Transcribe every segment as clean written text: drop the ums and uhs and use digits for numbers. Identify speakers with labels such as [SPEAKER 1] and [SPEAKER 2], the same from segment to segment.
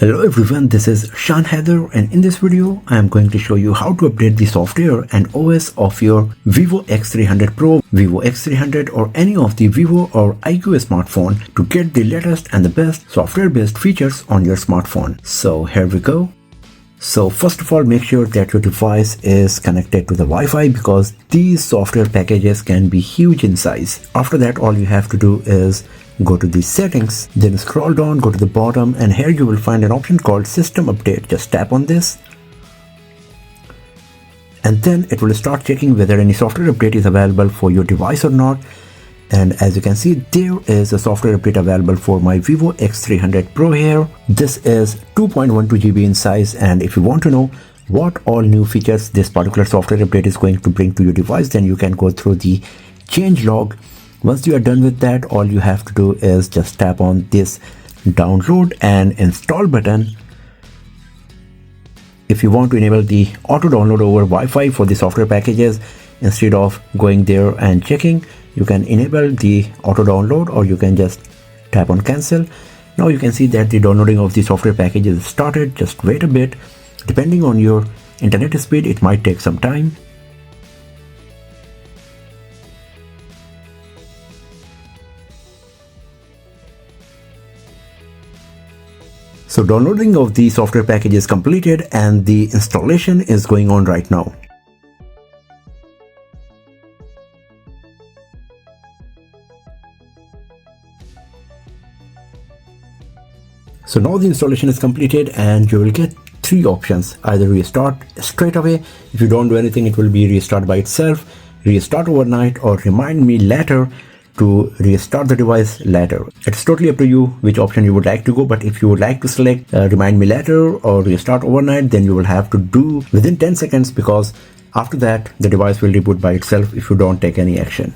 [SPEAKER 1] Hello everyone, this is Shan Heather, and in this video I am going to show you how to update the software and OS of your Vivo X300 Pro, Vivo X300 or any of the Vivo or iQOO smartphone to get the latest and the best software based features on your smartphone. So here we go. So first of all, make sure that your device is connected to the Wi-Fi because these software packages can be huge in size. After that, all you have to do is go to the settings, then scroll down, go to the bottom, and here you will find an option called System Update. Just tap on this and then it will start checking whether any software update is available for your device or not. And as you can see, there is a software update available for my Vivo X300 Pro here. This is 2.12 GB in size, and if you want to know what all new features this particular software update is going to bring to your device, then you can go through the change log. Once you are done with that, all you have to do is just tap on this download and install button. If you want to enable the auto download over Wi-Fi for the software packages, instead of going there and checking, you can enable the auto download, or you can just tap on cancel. Now you can see that the downloading of the software packages started. Just wait a bit. Depending on your internet speed, it might take some time. So downloading of the software package is completed and the installation is going on right now. So now the installation is completed and you will get three options. Either restart straight away. If you don't do anything, it will be restart by itself, restart overnight, or remind me later to restart the device later. It's totally up to you which option you would like to go, but if you would like to select remind me later or restart overnight, then you will have to do within 10 seconds because after that the device will reboot by itself if you don't take any action.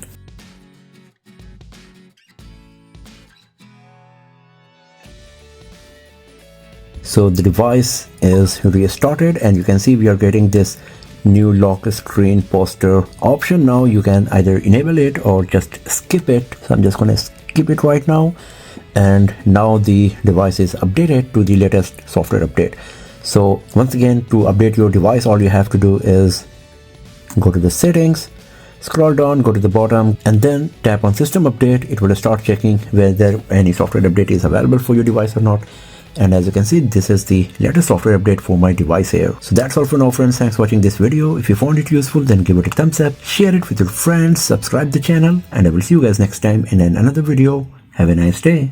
[SPEAKER 1] So the device is restarted and you can see we are getting this new lock screen poster option. Now you can either enable it or just skip it. So I'm just going to skip it right now, and now the device is updated to the latest software update. So once again, to update your device, all you have to do is go to the settings, scroll down, go to the bottom, and then tap on System Update. It will start checking whether any software update is available for your device or not. And as you can see, this is the latest software update for my device here. So that's all for now, friends. Thanks for watching this video. If you found it useful, then give it a thumbs up, share it with your friends, subscribe the channel, and I will see you guys next time in another video. Have a nice day.